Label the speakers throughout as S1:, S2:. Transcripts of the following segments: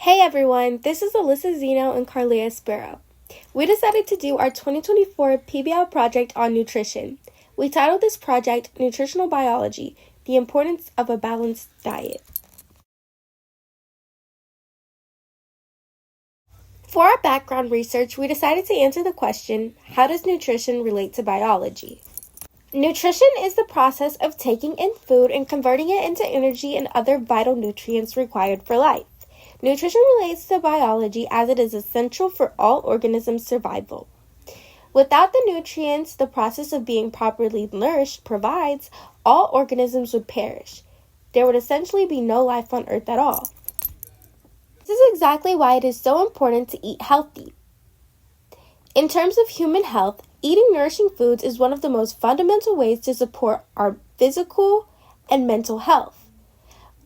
S1: Hey everyone, this is Alyssa Zeno and CARLAIH SPARROW. We decided to do our 2024 PBL project on nutrition. We titled this project Nutritional Biology, the Importance of a Balanced Diet. For our background research, we decided to answer the question, how does nutrition relate to biology? Nutrition is the process of taking in food and converting it into energy and other vital nutrients required for life. Nutrition relates to biology as it is essential for all organisms' survival. Without the nutrients the process of being properly nourished provides, all organisms would perish. There would essentially be no life on Earth at all. This is exactly why it is so important to eat healthy. In terms of human health, eating nourishing foods is one of the most fundamental ways to support our physical and mental health.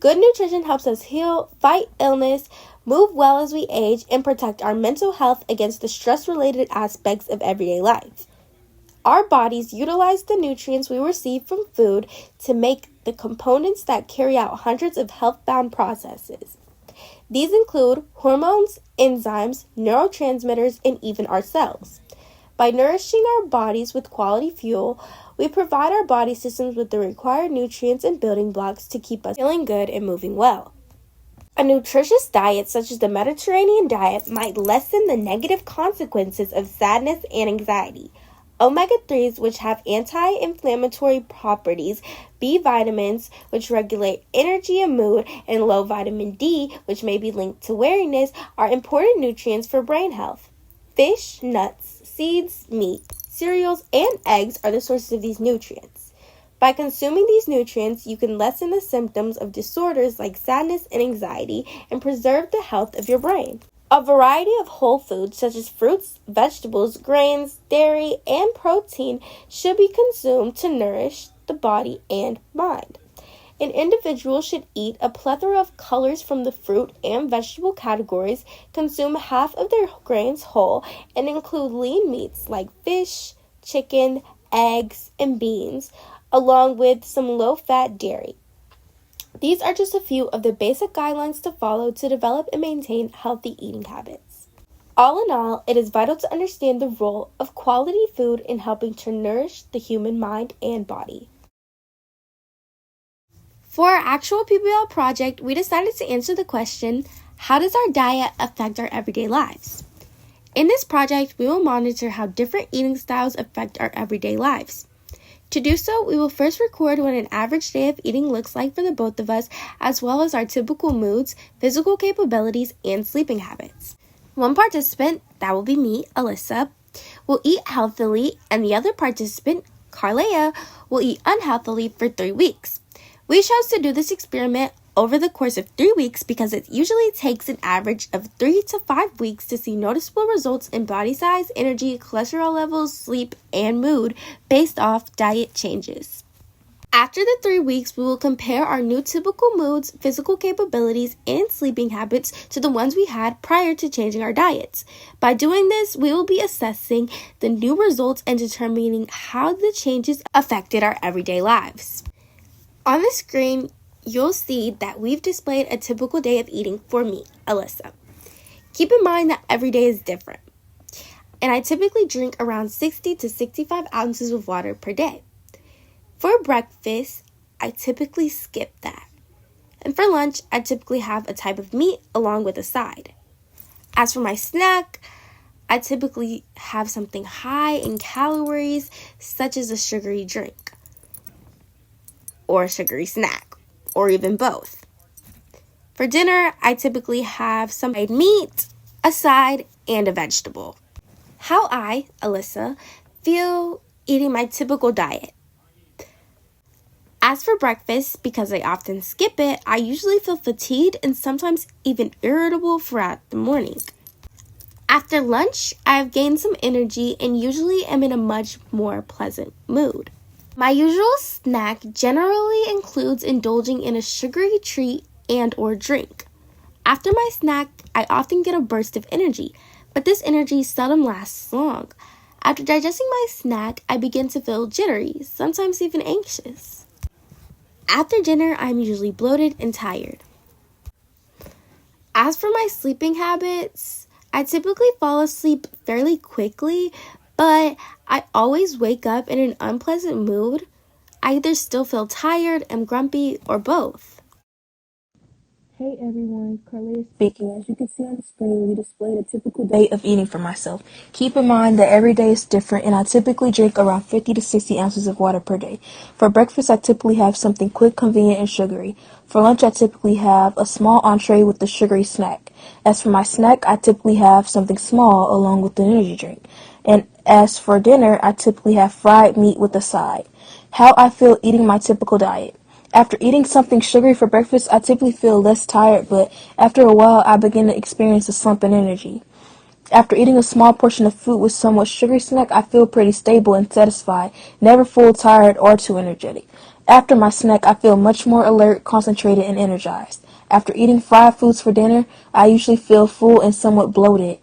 S1: Good nutrition helps us heal, fight illness, move well as we age, and protect our mental health against the stress-related aspects of everyday life. Our bodies utilize the nutrients we receive from food to make the components that carry out hundreds of health-bound processes. These include hormones, enzymes, neurotransmitters, and even our cells. By nourishing our bodies with quality fuel, we provide our body systems with the required nutrients and building blocks to keep us feeling good and moving well. A nutritious diet such as the Mediterranean diet might lessen the negative consequences of sadness and anxiety. Omega-3s, which have anti-inflammatory properties, B vitamins, which regulate energy and mood, and low vitamin D, which may be linked to weariness, are important nutrients for brain health. Fish, nuts, seeds, meat, cereals, and eggs are the sources of these nutrients. By consuming these nutrients, you can lessen the symptoms of disorders like sadness and anxiety and preserve the health of your brain. A variety of whole foods such as fruits, vegetables, grains, dairy, and protein should be consumed to nourish the body and mind. An individual should eat a plethora of colors from the fruit and vegetable categories, consume half of their grains whole, and include lean meats like fish, chicken, eggs, and beans, along with some low-fat dairy. These are just a few of the basic guidelines to follow to develop and maintain healthy eating habits. All in all, it is vital to understand the role of quality food in helping to nourish the human mind and body. For our actual PBL project, we decided to answer the question, how does our diet affect our everyday lives? In this project, we will monitor how different eating styles affect our everyday lives. To do so, we will first record what an average day of eating looks like for the both of us, as well as our typical moods, physical capabilities, and sleeping habits. One participant, that will be me, Alyssa, will eat healthily, and the other participant, CARLAIH, will eat unhealthily for 3 weeks. We chose to do this experiment over the course of 3 weeks because it usually takes an average of 3 to 5 weeks to see noticeable results in body size, energy, cholesterol levels, sleep, and mood based off diet changes. After the 3 weeks, we will compare our new typical moods, physical capabilities, and sleeping habits to the ones we had prior to changing our diets. By doing this, we will be assessing the new results and determining how the changes affected our everyday lives. On the screen, you'll see that we've displayed a typical day of eating for me, Alyssa. Keep in mind that every day is different, and I typically drink around 60 to 65 ounces of water per day. For breakfast, I typically skip that. And for lunch, I typically have a type of meat along with a side. As for my snack, I typically have something high in calories, such as a sugary drink, or a sugary snack, or even both. For dinner, I typically have some meat, a side, and a vegetable. How I, Alyssa, feel eating my typical diet. As for breakfast, because I often skip it, I usually feel fatigued and sometimes even irritable throughout the morning. After lunch, I have gained some energy and usually am in a much more pleasant mood. My usual snack generally includes indulging in a sugary treat and or drink. After my snack, I often get a burst of energy, but this energy seldom lasts long. After digesting my snack, I begin to feel jittery, sometimes even anxious. After dinner, I'm usually bloated and tired. As for my sleeping habits, I typically fall asleep fairly quickly, but I always wake up in an unpleasant mood. I either still feel tired, am grumpy, or both.
S2: Hey everyone, CARLAIH speaking. As you can see on the screen, we displayed a typical day of eating for myself. Keep in mind that every day is different and I typically drink around 50 to 60 ounces of water per day. For breakfast, I typically have something quick, convenient, and sugary. For lunch, I typically have a small entree with a sugary snack. As for my snack, I typically have something small along with an energy drink. And as for dinner, I typically have fried meat with a side. How I feel eating my typical diet. After eating something sugary for breakfast, I typically feel less tired, but after a while, I begin to experience a slump in energy. After eating a small portion of food with somewhat sugary snack, I feel pretty stable and satisfied, never full, tired, or too energetic. After my snack, I feel much more alert, concentrated, and energized. After eating fried foods for dinner, I usually feel full and somewhat bloated.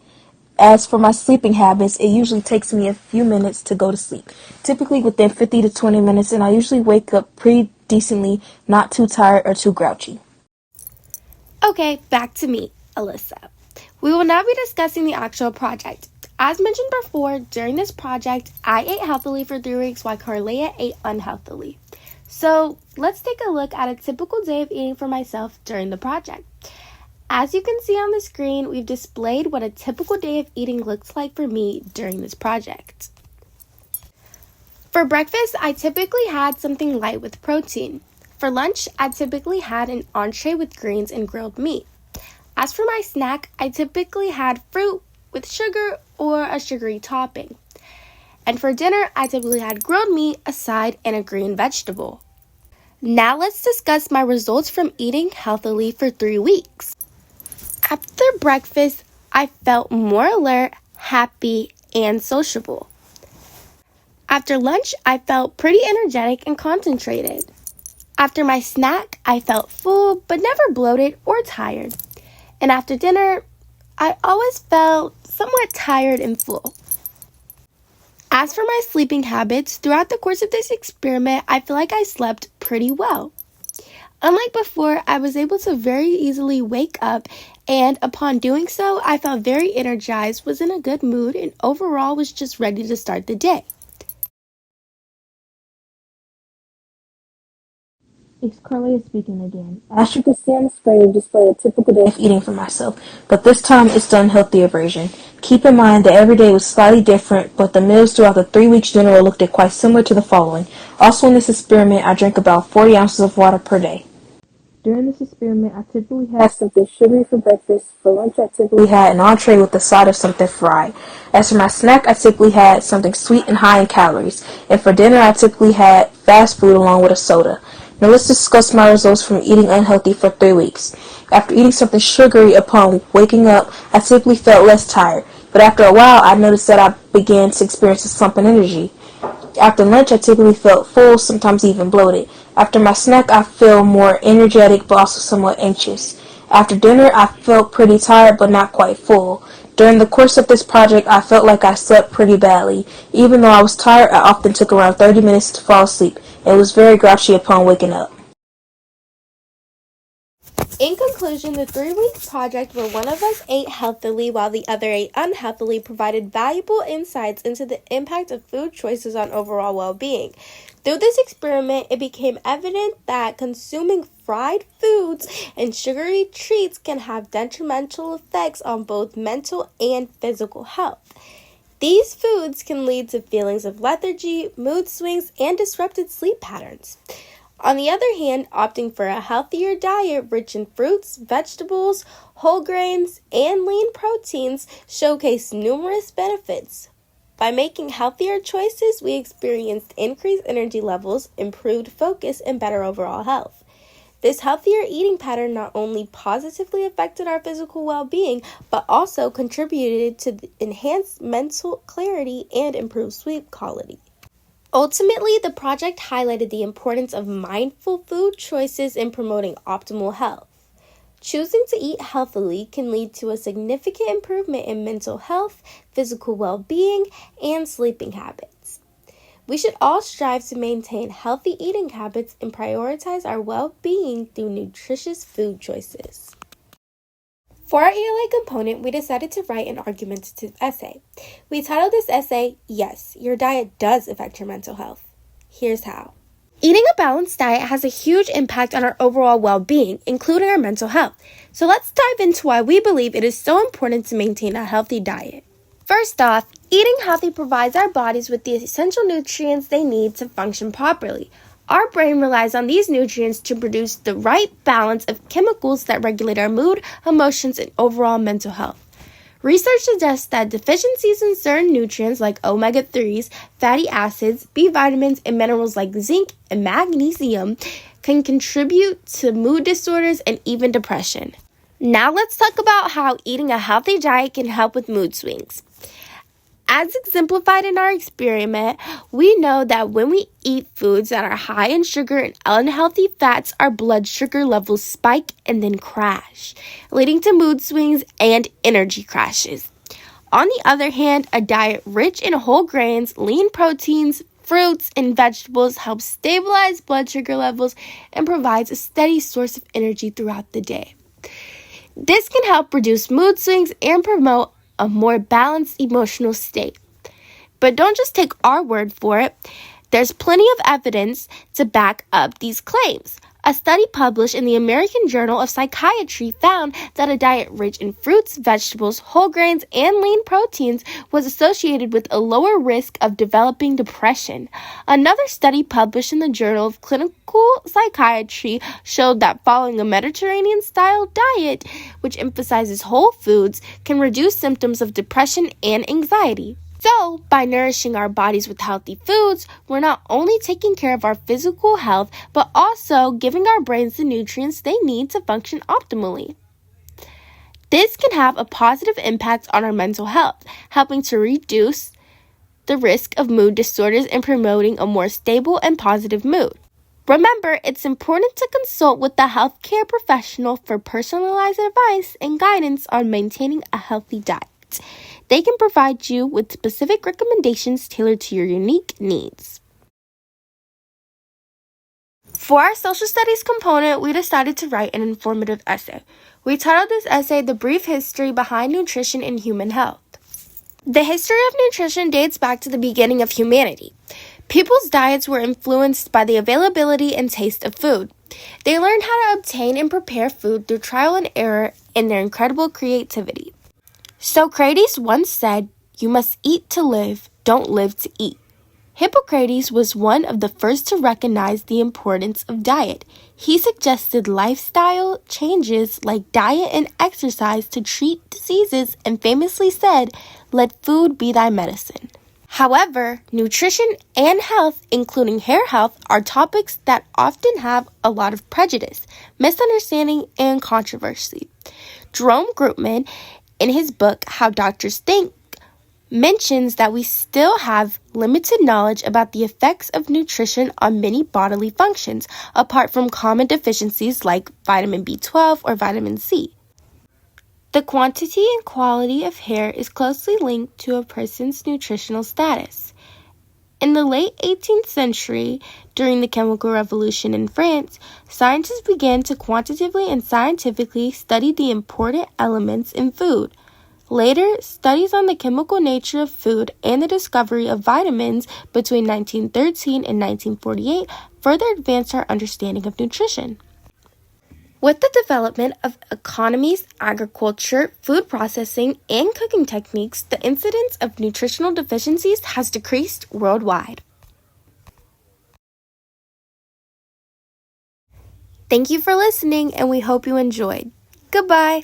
S2: As for my sleeping habits, it usually takes me a few minutes to go to sleep, typically within 50 to 20 minutes, and I usually wake up pretty decently, not too tired or too grouchy.
S1: Okay, back to me, Alyssa. We will now be discussing the actual project. As mentioned before, during this project, I ate healthily for 3 weeks while CARLAIH ate unhealthily. So let's take a look at a typical day of eating for myself during the project. As you can see on the screen, we've displayed what a typical day of eating looks like for me during this project. For breakfast, I typically had something light with protein. For lunch, I typically had an entree with greens and grilled meat. As for my snack, I typically had fruit with sugar or a sugary topping. And for dinner, I typically had grilled meat, a side, and a green vegetable. Now let's discuss my results from eating healthily for 3 weeks. After breakfast, I felt more alert, happy, and sociable. After lunch, I felt pretty energetic and concentrated. After my snack, I felt full but never bloated or tired. And after dinner, I always felt somewhat tired and full. As for my sleeping habits, throughout the course of this experiment, I feel like I slept pretty well. Unlike before, I was able to very easily wake up, and upon doing so, I felt very energized, was in a good mood, and overall was just ready to start the day.
S2: It's CARLAIH speaking again. As you can see on the screen, we displayed a typical day of eating for myself, but this time it's the unhealthier version. Keep in mind that every day was slightly different, but the meals throughout the 3 weeks general looked at quite similar to the following. Also in this experiment, I drank about 40 ounces of water per day. During this experiment, I typically had something sugary for breakfast. For lunch, I typically had an entree with a side of something fried. As for my snack, I typically had something sweet and high in calories. And for dinner, I typically had fast food along with a soda. Now let's discuss my results from eating unhealthy for 3 weeks. After eating something sugary upon waking up, I typically felt less tired. But after a while, I noticed that I began to experience a slump in energy. After lunch, I typically felt full, sometimes even bloated. After my snack, I feel more energetic but also somewhat anxious. After dinner, I felt pretty tired but not quite full. During the course of this project, I felt like I slept pretty badly. Even though I was tired, I often took around 30 minutes to fall asleep and was very grouchy upon waking up.
S1: In conclusion, the 3-week project where one of us ate healthily while the other ate unhealthily provided valuable insights into the impact of food choices on overall well-being. Through this experiment, it became evident that consuming fried foods and sugary treats can have detrimental effects on both mental and physical health. These foods can lead to feelings of lethargy, mood swings, and disrupted sleep patterns. On the other hand, opting for a healthier diet rich in fruits, vegetables, whole grains, and lean proteins showcase numerous benefits. By making healthier choices, we experienced increased energy levels, improved focus, and better overall health. This healthier eating pattern not only positively affected our physical well-being, but also contributed to enhanced mental clarity and improved sleep quality. Ultimately, the project highlighted the importance of mindful food choices in promoting optimal health. Choosing to eat healthily can lead to a significant improvement in mental health, physical well-being, and sleeping habits. We should all strive to maintain healthy eating habits and prioritize our well-being through nutritious food choices. For our ELA component, we decided to write an argumentative essay. We titled this essay, Yes, Your Diet Does Affect Your Mental Health. Here's how. Eating a balanced diet has a huge impact on our overall well-being, including our mental health. So let's dive into why we believe it is so important to maintain a healthy diet. First off, eating healthy provides our bodies with the essential nutrients they need to function properly. Our brain relies on these nutrients to produce the right balance of chemicals that regulate our mood, emotions, and overall mental health. Research suggests that deficiencies in certain nutrients like omega-3s, fatty acids, B vitamins, and minerals like zinc and magnesium can contribute to mood disorders and even depression. Now let's talk about how eating a healthy diet can help with mood swings. As exemplified in our experiment, we know that when we eat foods that are high in sugar and unhealthy fats, our blood sugar levels spike and then crash, leading to mood swings and energy crashes. On the other hand, a diet rich in whole grains, lean proteins, fruits, and vegetables helps stabilize blood sugar levels and provides a steady source of energy throughout the day. This can help reduce mood swings and promote a more balanced emotional state. But don't just take our word for it. There's plenty of evidence to back up these claims. A study published in the American Journal of Psychiatry found that a diet rich in fruits, vegetables, whole grains, and lean proteins was associated with a lower risk of developing depression. Another study published in the Journal of Clinical Psychiatry showed that following a Mediterranean-style diet, which emphasizes whole foods, can reduce symptoms of depression and anxiety. So, by nourishing our bodies with healthy foods, we're not only taking care of our physical health, but also giving our brains the nutrients they need to function optimally. This can have a positive impact on our mental health, helping to reduce the risk of mood disorders and promoting a more stable and positive mood. Remember, it's important to consult with a healthcare professional for personalized advice and guidance on maintaining a healthy diet. They can provide you with specific recommendations tailored to your unique needs. For our social studies component, we decided to write an informative essay. We titled this essay, The Brief History Behind Nutrition and Human Health. The history of nutrition dates back to the beginning of humanity. People's diets were influenced by the availability and taste of food. They learned how to obtain and prepare food through trial and error and their incredible creativity. Socrates once said, "You must eat to live, don't live to eat." Hippocrates was one of the first to recognize the importance of diet. He suggested lifestyle changes like diet and exercise to treat diseases and famously said, "Let food be thy medicine." However, nutrition and health, including hair health, are topics that often have a lot of prejudice, misunderstanding, and controversy. Jerome Groopman, in his book, How Doctors Think, mentions that we still have limited knowledge about the effects of nutrition on many bodily functions, apart from common deficiencies like vitamin B12 or vitamin C. The quantity and quality of hair is closely linked to a person's nutritional status. In the late 18th century, during the Chemical Revolution in France, scientists began to quantitatively and scientifically study the important elements in food. Later, studies on the chemical nature of food and the discovery of vitamins between 1913 and 1948 further advanced our understanding of nutrition. With the development of economies, agriculture, food processing, and cooking techniques, the incidence of nutritional deficiencies has decreased worldwide. Thank you for listening, and we hope you enjoyed. Goodbye.